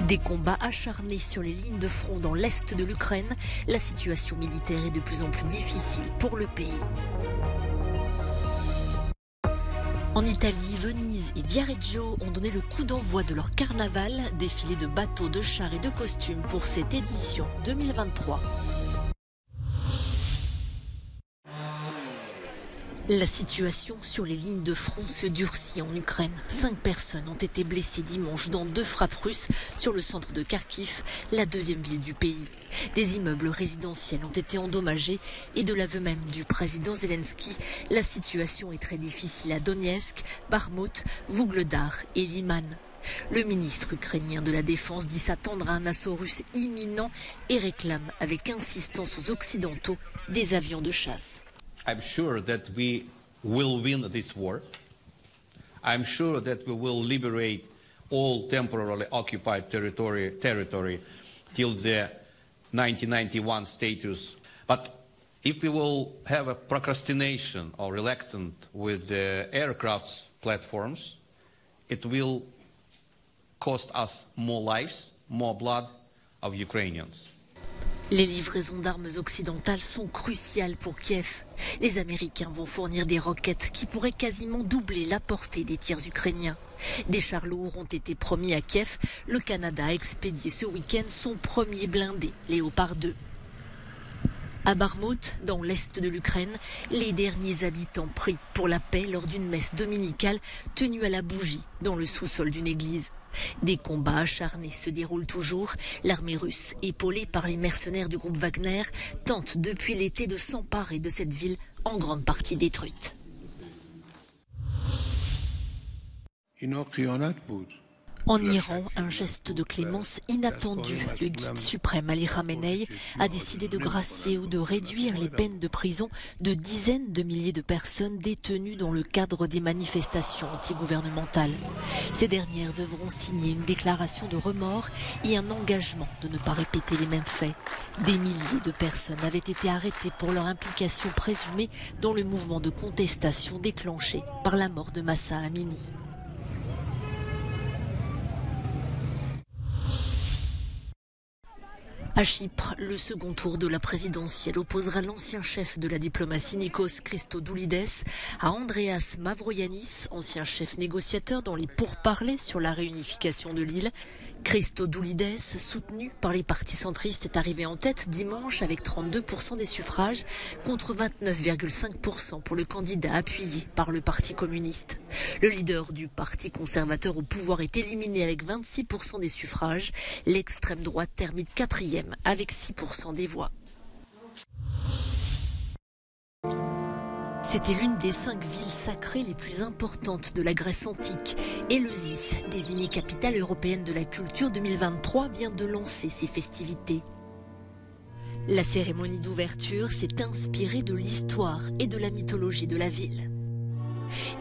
Des combats acharnés sur les lignes de front dans l'est de l'Ukraine, la situation militaire est de plus en plus difficile pour le pays. En Italie, Venise et Viareggio ont donné le coup d'envoi de leur carnaval, défilé de bateaux, de chars et de costumes pour cette édition 2023. La situation sur les lignes de front se durcit en Ukraine. 5 personnes ont été blessées dimanche dans 2 frappes russes sur le centre de Kharkiv, la deuxième ville du pays. Des immeubles résidentiels ont été endommagés et de l'aveu même du président Zelensky, la situation est très difficile à Donetsk, Bakhmut, Vuhledar et Liman. Le ministre ukrainien de la Défense dit s'attendre à un assaut russe imminent et réclame avec insistance aux Occidentaux des avions de chasse. I'm sure that we will win this war. I'm sure that we will liberate all temporarily occupied territory till the 1991 status. But if we will have a procrastination or reluctant with the aircraft platforms, it will cost us more lives, more blood of Ukrainians. Les livraisons d'armes occidentales sont cruciales pour Kiev. Les Américains vont fournir des roquettes qui pourraient quasiment doubler la portée des tirs ukrainiens. Des chars lourds ont été promis à Kiev. Le Canada a expédié ce week-end son premier blindé, Léopard 2. À Bakhmut, dans l'est de l'Ukraine, les derniers habitants prient pour la paix lors d'une messe dominicale tenue à la bougie dans le sous-sol d'une église. Des combats acharnés se déroulent toujours. L'armée russe, épaulée par les mercenaires du groupe Wagner, tente depuis l'été de s'emparer de cette ville en grande partie détruite. En Iran, un geste de clémence inattendu. Le guide suprême Ali Khamenei a décidé de gracier ou de réduire les peines de prison de dizaines de milliers de personnes détenues dans le cadre des manifestations antigouvernementales. Ces dernières devront signer une déclaration de remords et un engagement de ne pas répéter les mêmes faits. Des milliers de personnes avaient été arrêtées pour leur implication présumée dans le mouvement de contestation déclenché par la mort de Mahsa Amini. À Chypre, le second tour de la présidentielle opposera l'ancien chef de la diplomatie Nikos Christodoulides à Andreas Mavroyiannis, ancien chef négociateur dans les pourparlers sur la réunification de l'île. Christodoulides, soutenu par les partis centristes, est arrivé en tête dimanche avec 32% des suffrages contre 29,5% pour le candidat appuyé par le Parti communiste. Le leader du Parti conservateur au pouvoir est éliminé avec 26% des suffrages. L'extrême droite termine 4e avec 6% des voix. C'était l'une des 5 villes sacrées les plus importantes de la Grèce antique. Éleusis, désignée capitale européenne de la culture 2023, vient de lancer ses festivités. La cérémonie d'ouverture s'est inspirée de l'histoire et de la mythologie de la ville.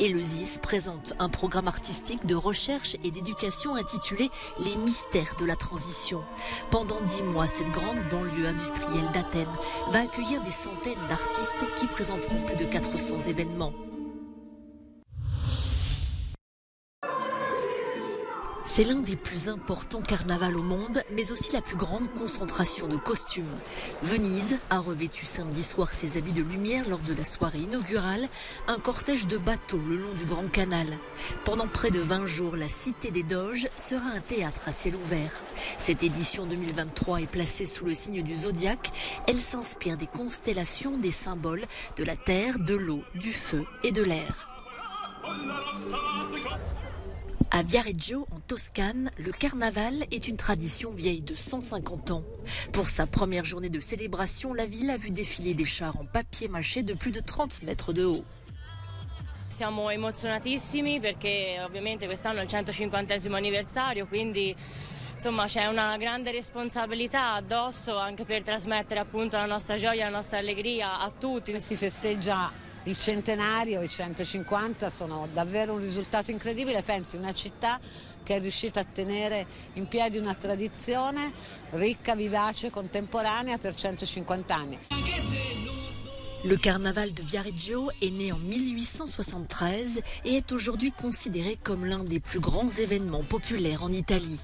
Éleusis présente un programme artistique de recherche et d'éducation intitulé « Les mystères de la transition ». Pendant 10 mois, cette grande banlieue industrielle d'Athènes va accueillir des centaines d'artistes qui présenteront plus de 400 événements. C'est l'un des plus importants carnavals au monde, mais aussi la plus grande concentration de costumes. Venise a revêtu samedi soir ses habits de lumière lors de la soirée inaugurale, un cortège de bateaux le long du Grand Canal. Pendant près de 20 jours, la Cité des Doges sera un théâtre à ciel ouvert. Cette édition 2023 est placée sous le signe du zodiaque. Elle s'inspire des constellations, des symboles de la terre, de l'eau, du feu et de l'air. À Viareggio, en Toscane, le carnaval est une tradition vieille de 150 ans. Pour sa première journée de célébration, la ville a vu défiler des chars en papier mâché de plus de 30 mètres de haut. Siamo emozionatissimi perché ovviamente quest'anno è il 150° anniversario, quindi insomma c'è una grande responsabilità addosso anche per trasmettere appunto la nostra gioia, la nostra allegria a tutti. Si festeggia il centenario, i 150 sono davvero un risultato incredibile. Pensi, una città che è riuscita a tenere in piedi una tradizione ricca, vivace, contemporanea per 150 anni. Le carnaval de Viareggio est né en 1873 et est aujourd'hui considéré comme l'un des plus grands événements populaires en Italie.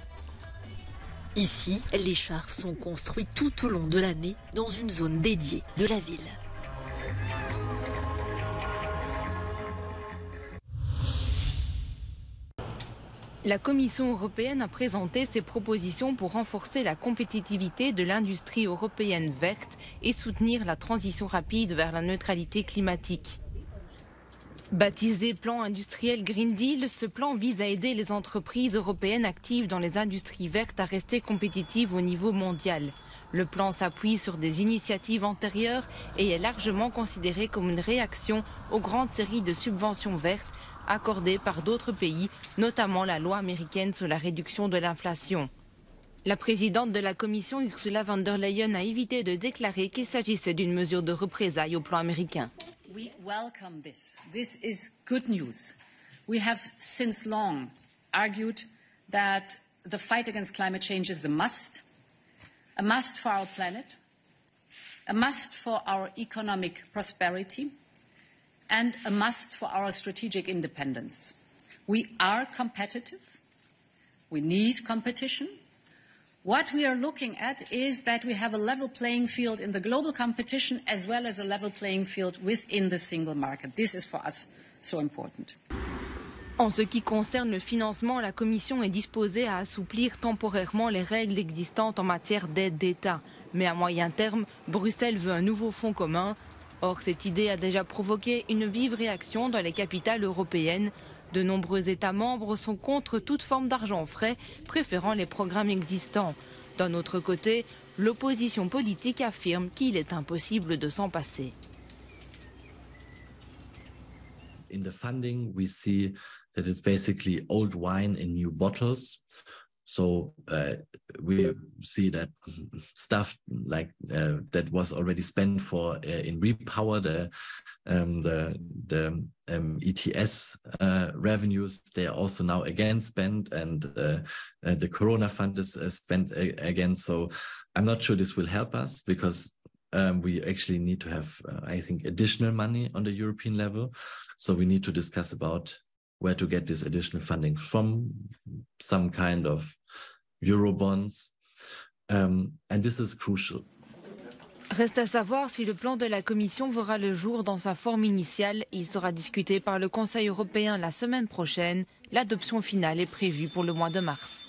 Ici, les chars sont construits tout au long de l'année dans une zone dédiée de la ville. La Commission européenne a présenté ses propositions pour renforcer la compétitivité de l'industrie européenne verte et soutenir la transition rapide vers la neutralité climatique. Baptisé plan industriel Green Deal, ce plan vise à aider les entreprises européennes actives dans les industries vertes à rester compétitives au niveau mondial. Le plan s'appuie sur des initiatives antérieures et est largement considéré comme une réaction aux grandes séries de subventions vertes accordées par d'autres pays, notamment la loi américaine sur la réduction de l'inflation. La présidente de la Commission, Ursula von der Leyen, a évité de déclarer qu'il s'agissait d'une mesure de représailles au plan américain. We welcome this. This is good news. We have since long argued that the fight against climate change is a must for our planet, a must for our economic prosperity, and a must for our strategic independence. We are competitive. We need competition. What we are looking at is that we have a level playing field in the global competition as well as a level playing field within the single market. This is for us so important. En ce qui concerne le financement, la Commission est disposée à assouplir temporairement les règles existantes en matière d'aide d'État. Mais à moyen terme, Bruxelles veut un nouveau fonds commun. Or, cette idée a déjà provoqué une vive réaction dans les capitales européennes. De nombreux États membres sont contre toute forme d'argent frais, préférant les programmes existants. D'un autre côté, l'opposition politique affirme qu'il est impossible de s'en passer. In the funding, we see that it's basically old wine in new bottles. So we see that stuff like that was already spent for in Repower, the ETS revenues, they are also now again spent, and the Corona fund is spent again. So I'm not sure this will help us, because we actually need to have, I think, additional money on the European level. So we need to discuss about where to get this additional funding from, some kind of Eurobonds, and this is crucial. Reste à savoir si le plan de la Commission verra le jour dans sa forme initiale. Il sera discuté par le Conseil européen la semaine prochaine. L'adoption finale est prévue pour le mois de mars.